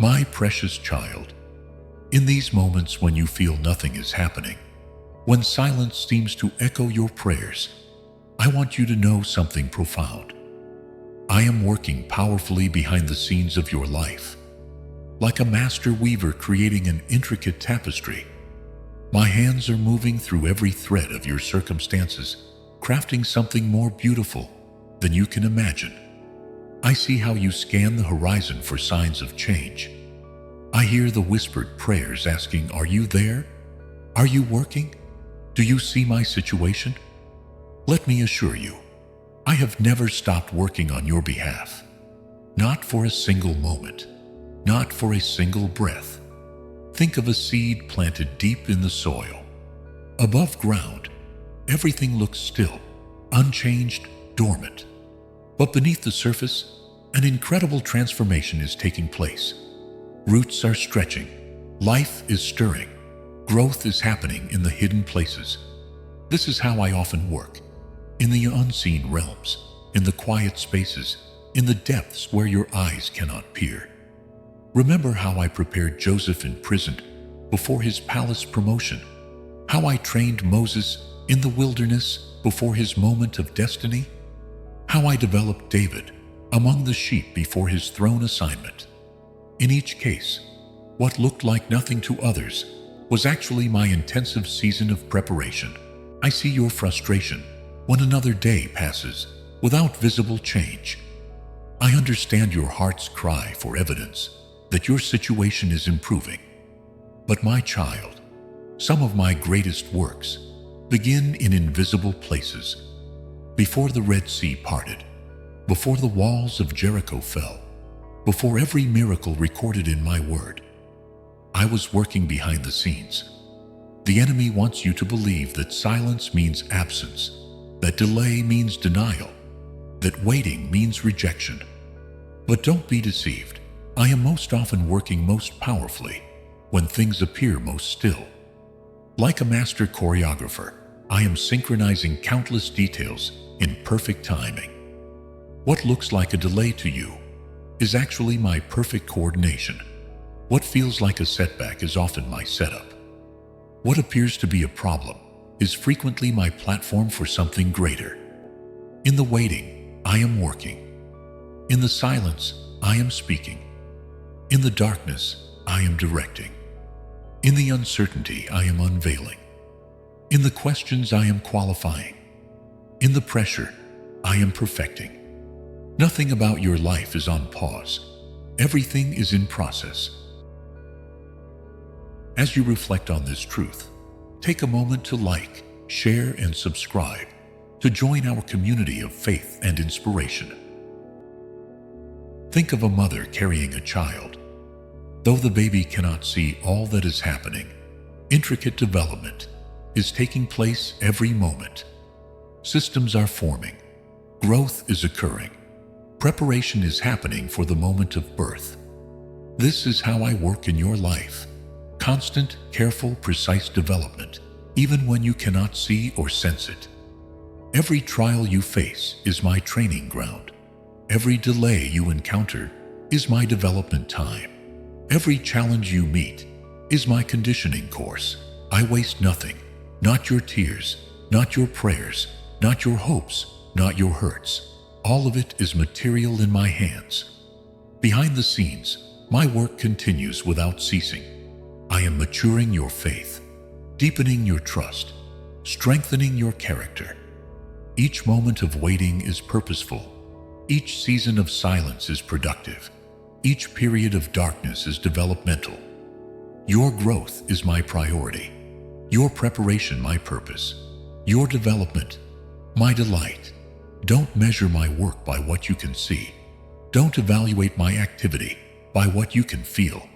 My precious child, in these moments when you feel nothing is happening, when silence seems to echo your prayers, I want you to know something profound. I am working powerfully behind the scenes of your life, like a master weaver creating an intricate tapestry. My hands are moving through every thread of your circumstances, crafting something more beautiful than you can imagine. I see how you scan the horizon for signs of change. I hear the whispered prayers asking, "Are you there? Are you working? Do you see my situation?" Let me assure you, I have never stopped working on your behalf. Not for a single moment, not for a single breath. Think of a seed planted deep in the soil. Above ground, everything looks still, unchanged, dormant. But beneath the surface, an incredible transformation is taking place. Roots are stretching, life is stirring, growth is happening in the hidden places. This is how I often work. In the unseen realms, in the quiet spaces, in the depths where your eyes cannot peer. Remember how I prepared Joseph in prison before his palace promotion, how I trained Moses in the wilderness before his moment of destiny, how I developed David among the sheep before his throne assignment. In each case, what looked like nothing to others was actually my intensive season of preparation. I see your frustration when another day passes without visible change. I understand your heart's cry for evidence that your situation is improving. But my child, some of my greatest works begin in invisible places. Before the Red Sea parted, before the walls of Jericho fell, before every miracle recorded in my word, I was working behind the scenes. The enemy wants you to believe that silence means absence, that delay means denial, that waiting means rejection. But don't be deceived. I am most often working most powerfully when things appear most still. Like a master choreographer, I am synchronizing countless details in perfect timing. What looks like a delay to you is actually my perfect coordination. What feels like a setback is often my setup. What appears to be a problem is frequently my platform for something greater. In the waiting, I am working. In the silence, I am speaking. In the darkness, I am directing. In the uncertainty, I am unveiling. In the questions, I am qualifying. In the pressure, I am perfecting. Nothing about your life is on pause. Everything is in process. As you reflect on this truth, take a moment to like, share, and subscribe to join our community of faith and inspiration. Think of a mother carrying a child. Though the baby cannot see all that is happening, intricate development is taking place every moment. Systems are forming. Growth is occurring. Preparation is happening for the moment of birth. This is how I work in your life. Constant, careful, precise development, even when you cannot see or sense it. Every trial you face is my training ground. Every delay you encounter is my development time. Every challenge you meet is my conditioning course. I waste nothing, not your tears, not your prayers, not your hopes, not your hurts. All of it is material in my hands. Behind the scenes, my work continues without ceasing. I am maturing your faith, deepening your trust, strengthening your character. Each moment of waiting is purposeful. Each season of silence is productive. Each period of darkness is developmental. Your growth is my priority. Your preparation, my purpose. Your development, my delight. Don't measure my work by what you can see. Don't evaluate my activity by what you can feel.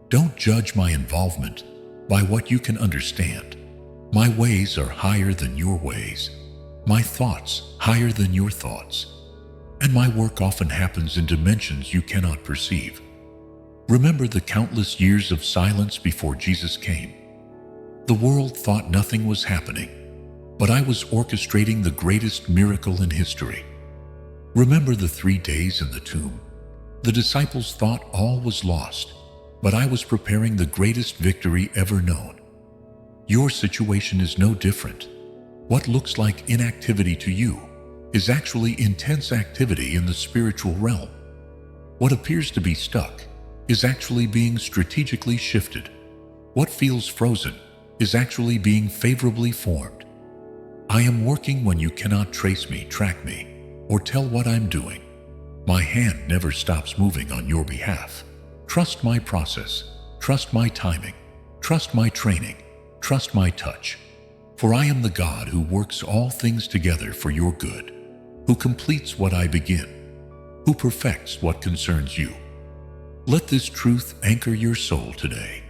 Don't judge my involvement by what you can understand. My ways are higher than your ways. My thoughts higher than your thoughts. And my work often happens in dimensions you cannot perceive. Remember the countless years of silence before Jesus came. The world thought nothing was happening, but I was orchestrating the greatest miracle in history. Remember the 3 days in the tomb. The disciples thought all was lost, but I was preparing the greatest victory ever known. Your situation is no different. What looks like inactivity to you is actually intense activity in the spiritual realm. What appears to be stuck is actually being strategically shifted. What feels frozen is actually being favorably formed. I am working when you cannot trace me, track me, or tell what I'm doing. My hand never stops moving on your behalf. Trust my process, trust my timing, trust my training, trust my touch. For I am the God who works all things together for your good, who completes what I begin, who perfects what concerns you. Let this truth anchor your soul today.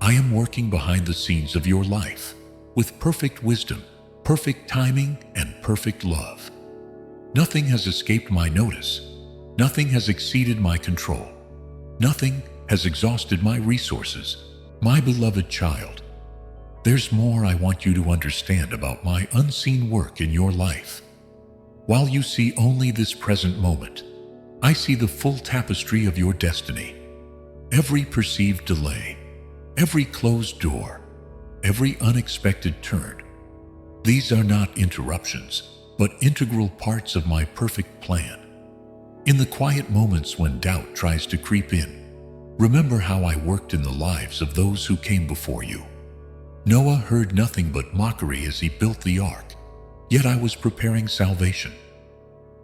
I am working behind the scenes of your life with perfect wisdom, perfect timing, and perfect love. Nothing has escaped my notice. Nothing has exceeded my control. Nothing has exhausted my resources. My beloved child, there's more I want you to understand about my unseen work in your life. While you see only this present moment, I see the full tapestry of your destiny. Every perceived delay, every closed door, every unexpected turn. These are not interruptions, but integral parts of my perfect plan. In the quiet moments when doubt tries to creep in, remember how I worked in the lives of those who came before you. Noah heard nothing but mockery as he built the ark, yet I was preparing salvation.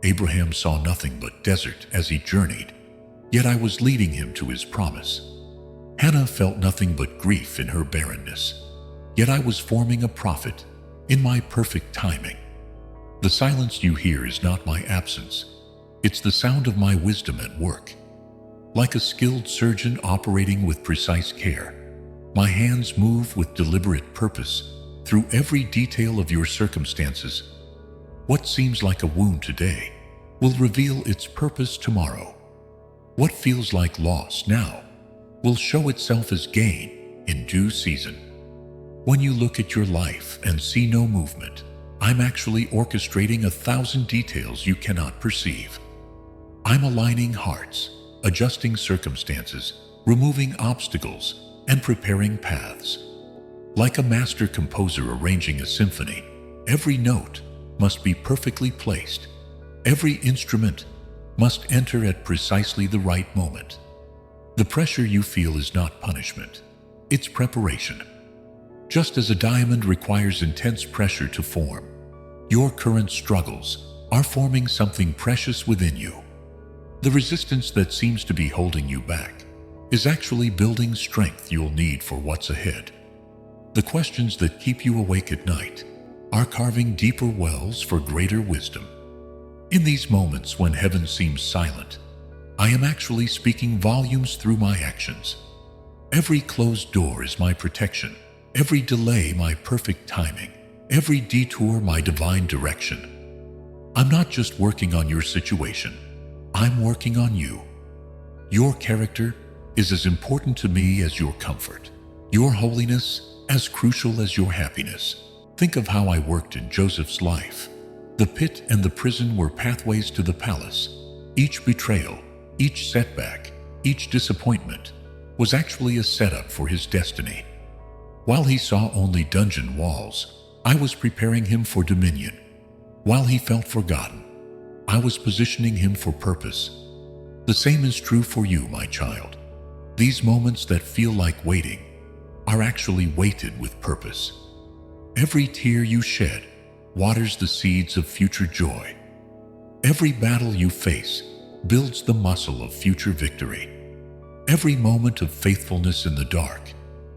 Abraham saw nothing but desert as he journeyed, yet I was leading him to his promise. Hannah felt nothing but grief in her barrenness, yet I was forming a prophet in my perfect timing. The silence you hear is not my absence. It's the sound of my wisdom at work. Like a skilled surgeon operating with precise care, my hands move with deliberate purpose through every detail of your circumstances. What seems like a wound today will reveal its purpose tomorrow. What feels like loss now will show itself as gain in due season. When you look at your life and see no movement, I'm actually orchestrating 1,000 details you cannot perceive. I'm aligning hearts, adjusting circumstances, removing obstacles, and preparing paths. Like a master composer arranging a symphony, every note must be perfectly placed. Every instrument must enter at precisely the right moment. The pressure you feel is not punishment, it's preparation. Just as a diamond requires intense pressure to form, your current struggles are forming something precious within you. The resistance that seems to be holding you back is actually building strength you'll need for what's ahead. The questions that keep you awake at night are carving deeper wells for greater wisdom. In these moments when heaven seems silent, I am actually speaking volumes through my actions. Every closed door is my protection, every delay my perfect timing, every detour my divine direction. I'm not just working on your situation, I'm working on you. Your character is as important to me as your comfort. Your holiness as crucial as your happiness. Think of how I worked in Joseph's life. The pit and the prison were pathways to the palace. Each betrayal, each setback, each disappointment was actually a setup for his destiny. While he saw only dungeon walls, I was preparing him for dominion. While he felt forgotten, I was positioning him for purpose. The same is true for you, my child. These moments that feel like waiting are actually weighted with purpose. Every tear you shed waters the seeds of future joy. Every battle you face builds the muscle of future victory. Every moment of faithfulness in the dark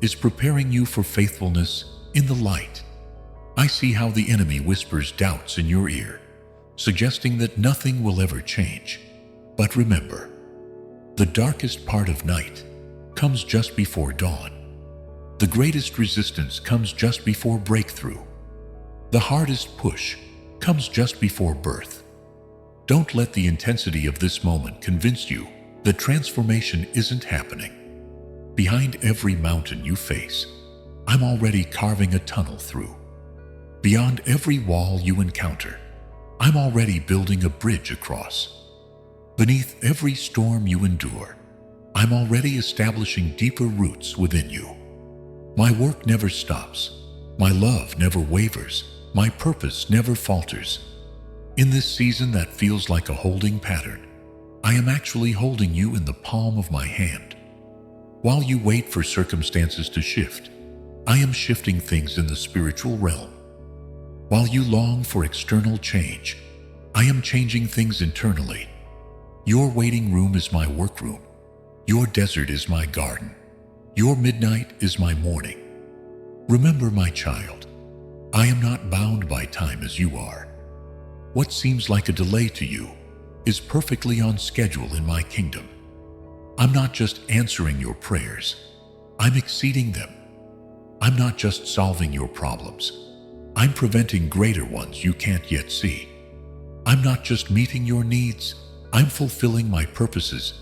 is preparing you for faithfulness in the light. I see how the enemy whispers doubts in your ear, suggesting that nothing will ever change. But remember, the darkest part of night comes just before dawn. The greatest resistance comes just before breakthrough. The hardest push comes just before birth. Don't let the intensity of this moment convince you that transformation isn't happening. Behind every mountain you face, I'm already carving a tunnel through. Beyond every wall you encounter, I'm already building a bridge across. Beneath every storm you endure, I'm already establishing deeper roots within you. My work never stops. My love never wavers. My purpose never falters. In this season that feels like a holding pattern, I am actually holding you in the palm of my hand. While you wait for circumstances to shift, I am shifting things in the spiritual realm. While you long for external change, I am changing things internally. Your waiting room is my workroom. Your desert is my garden. Your midnight is my morning. Remember, my child, I am not bound by time as you are. What seems like a delay to you is perfectly on schedule in my kingdom. I'm not just answering your prayers, I'm exceeding them. I'm not just solving your problems, I'm preventing greater ones you can't yet see. I'm not just meeting your needs, I'm fulfilling my purposes.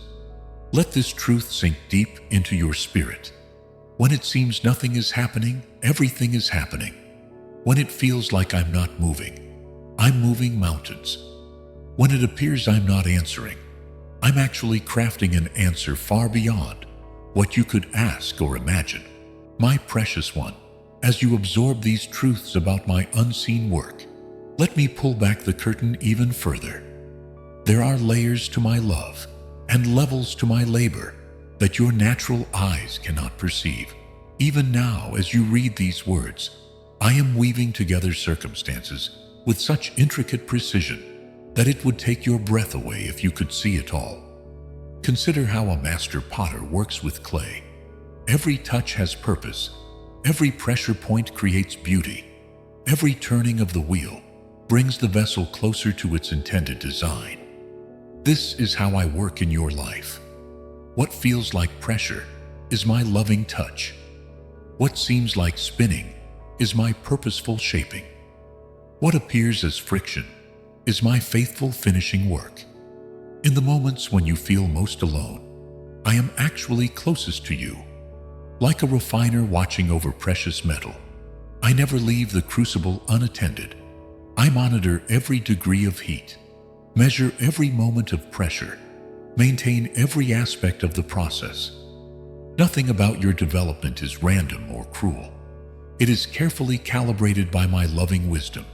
Let this truth sink deep into your spirit. When it seems nothing is happening, everything is happening. When it feels like I'm not moving, I'm moving mountains. When it appears I'm not answering, I'm actually crafting an answer far beyond what you could ask or imagine. My precious one, as you absorb these truths about my unseen work, let me pull back the curtain even further. There are layers to my love and levels to my labor that your natural eyes cannot perceive. Even now, as you read these words, I am weaving together circumstances with such intricate precision that it would take your breath away if you could see it all. Consider how a master potter works with clay. Every touch has purpose. Every pressure point creates beauty. Every turning of the wheel brings the vessel closer to its intended design. This is how I work in your life. What feels like pressure is my loving touch. What seems like spinning is my purposeful shaping. What appears as friction is my faithful finishing work. In the moments when you feel most alone, I am actually closest to you. Like a refiner watching over precious metal, I never leave the crucible unattended. I monitor every degree of heat, measure every moment of pressure, maintain every aspect of the process. Nothing about your development is random or cruel. It is carefully calibrated by my loving wisdom.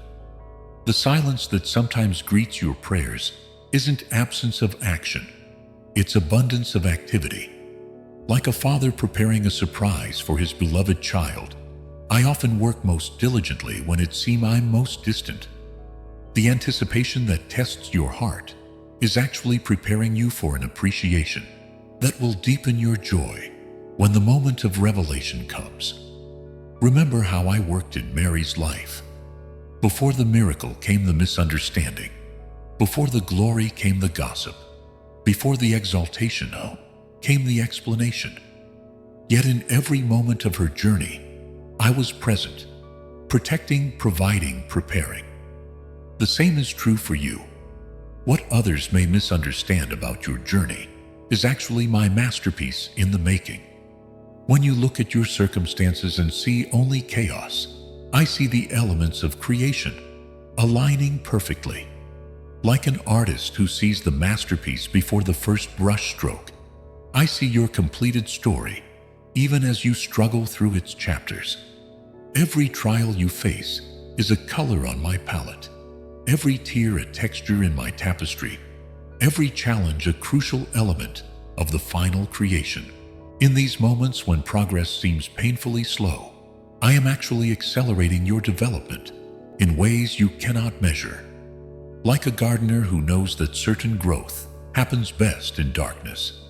The silence that sometimes greets your prayers isn't absence of action, it's abundance of activity. Like a father preparing a surprise for his beloved child, I often work most diligently when it seems I'm most distant. The anticipation that tests your heart is actually preparing you for an appreciation that will deepen your joy when the moment of revelation comes. Remember how I worked in Mary's life. Before the miracle came the misunderstanding. Before the glory came the gossip. Before the exaltation came the explanation. Yet in every moment of her journey, I was present, protecting, providing, preparing. The same is true for you. What others may misunderstand about your journey is actually my masterpiece in the making. When you look at your circumstances and see only chaos, I see the elements of creation aligning perfectly. Like an artist who sees the masterpiece before the first brush stroke, I see your completed story, even as you struggle through its chapters. Every trial you face is a color on my palette. Every tear a texture in my tapestry. Every challenge a crucial element of the final creation. In these moments when progress seems painfully slow, I am actually accelerating your development in ways you cannot measure. Like a gardener who knows that certain growth happens best in darkness,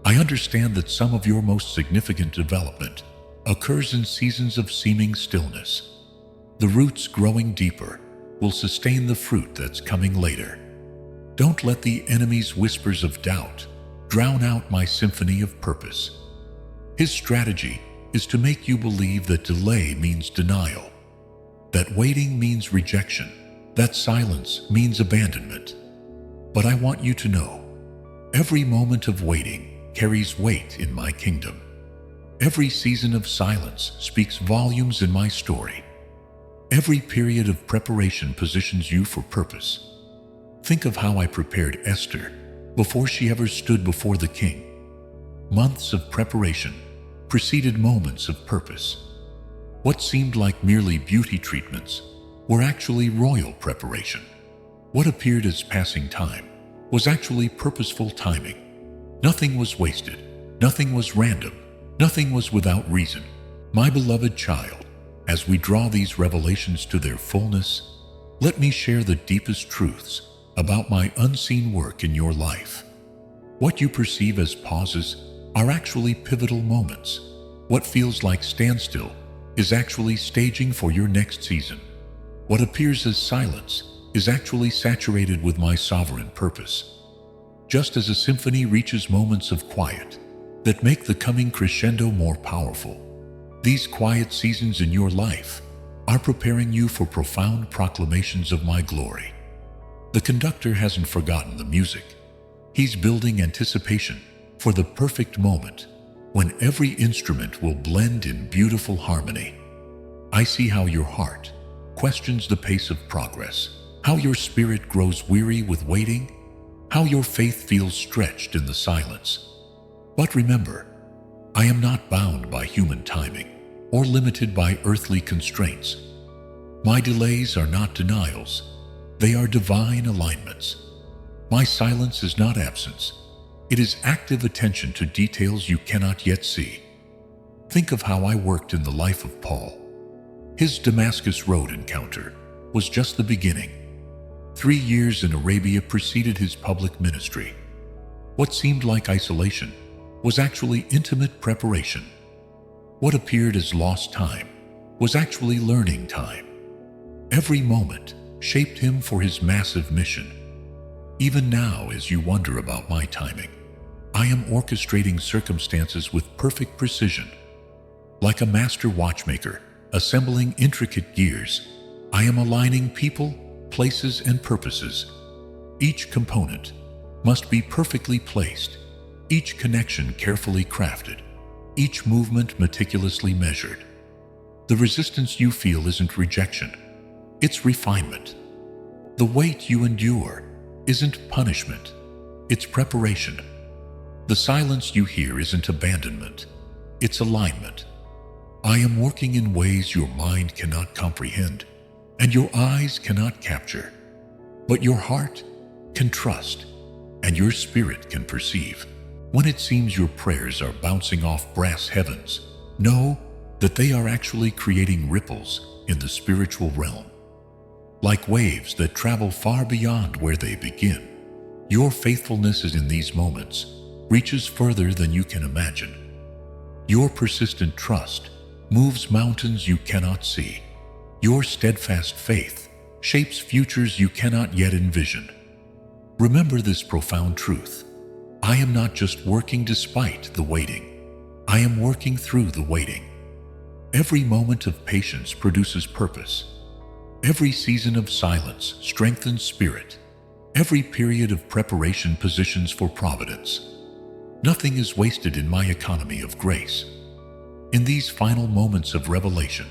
I understand that some of your most significant development occurs in seasons of seeming stillness. The roots growing deeper will sustain the fruit that's coming later. Don't let the enemy's whispers of doubt drown out my symphony of purpose. His strategy is to make you believe that delay means denial, that waiting means rejection, that silence means abandonment. But I want you to know, every moment of waiting carries weight in my kingdom. Every season of silence speaks volumes in my story. Every period of preparation positions you for purpose. Think of how I prepared Esther before she ever stood before the king. Months of preparation preceded moments of purpose. What seemed like merely beauty treatments were actually royal preparation. What appeared as passing time was actually purposeful timing. Nothing was wasted. Nothing was random. Nothing was without reason. My beloved child, as we draw these revelations to their fullness, let me share the deepest truths about my unseen work in your life. What you perceive as pauses are actually pivotal moments. What feels like standstill is actually staging for your next season. What appears as silence is actually saturated with my sovereign purpose. Just as a symphony reaches moments of quiet that make the coming crescendo more powerful, these quiet seasons in your life are preparing you for profound proclamations of my glory. The conductor hasn't forgotten the music. He's building anticipation for the perfect moment when every instrument will blend in beautiful harmony. I see how your heart questions the pace of progress, how your spirit grows weary with waiting, how your faith feels stretched in the silence. But remember, I am not bound by human timing or limited by earthly constraints. My delays are not denials. They are divine alignments. My silence is not absence. It is active attention to details you cannot yet see. Think of how I worked in the life of Paul. His Damascus Road encounter was just the beginning. 3 years in Arabia preceded his public ministry. What seemed like isolation was actually intimate preparation. What appeared as lost time was actually learning time. Every moment shaped him for his massive mission. Even now, as you wonder about my timing, I am orchestrating circumstances with perfect precision. Like a master watchmaker, assembling intricate gears, I am aligning people, places, and purposes. Each component must be perfectly placed, each connection carefully crafted, each movement meticulously measured. The resistance you feel isn't rejection, it's refinement. The weight you endure isn't punishment, it's preparation. The silence you hear isn't abandonment, it's alignment. I am working in ways your mind cannot comprehend and your eyes cannot capture, but your heart can trust and your spirit can perceive. When it seems your prayers are bouncing off brass heavens, know that they are actually creating ripples in the spiritual realm. Like waves that travel far beyond where they begin, your faithfulness is in these moments reaches further than you can imagine. Your persistent trust moves mountains you cannot see. Your steadfast faith shapes futures you cannot yet envision. Remember this profound truth. I am not just working despite the waiting. I am working through the waiting. Every moment of patience produces purpose. Every season of silence strengthens spirit. Every period of preparation positions for providence. Nothing is wasted in my economy of grace. In these final moments of revelation,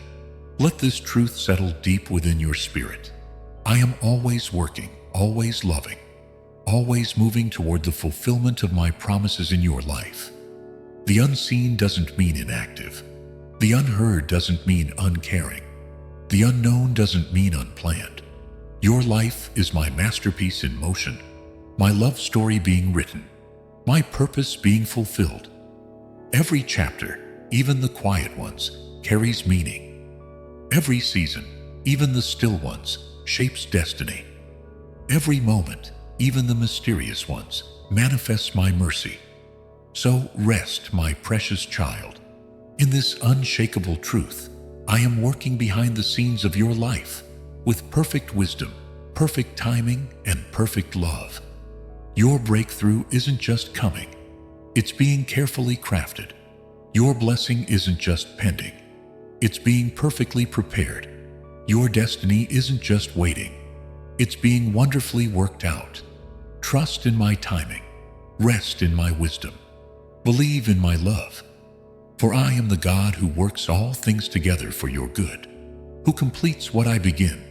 let this truth settle deep within your spirit. I am always working, always loving, always moving toward the fulfillment of my promises in your life. The unseen doesn't mean inactive. The unheard doesn't mean uncaring. The unknown doesn't mean unplanned. Your life is my masterpiece in motion, my love story being written, my purpose being fulfilled. Every chapter, even the quiet ones, carries meaning. Every season, even the still ones, shapes destiny. Every moment, even the mysterious ones, manifests my mercy. So rest, my precious child. In this unshakable truth, I am working behind the scenes of your life with perfect wisdom, perfect timing, and perfect love. Your breakthrough isn't just coming, it's being carefully crafted. Your blessing isn't just pending, it's being perfectly prepared. Your destiny isn't just waiting, it's being wonderfully worked out. Trust in my timing, rest in my wisdom, believe in my love. For I am the God who works all things together for your good, who completes what I begin,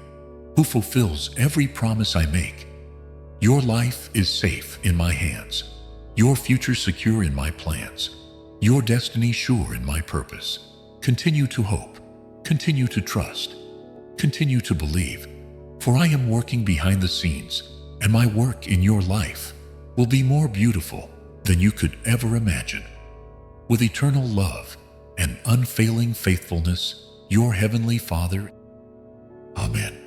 who fulfills every promise I make. Your life is safe in my hands. Your future secure in my plans. Your destiny sure in my purpose. Continue to hope. Continue to trust. Continue to believe. For I am working behind the scenes, and my work in your life will be more beautiful than you could ever imagine. With eternal love and unfailing faithfulness, your Heavenly Father. Amen.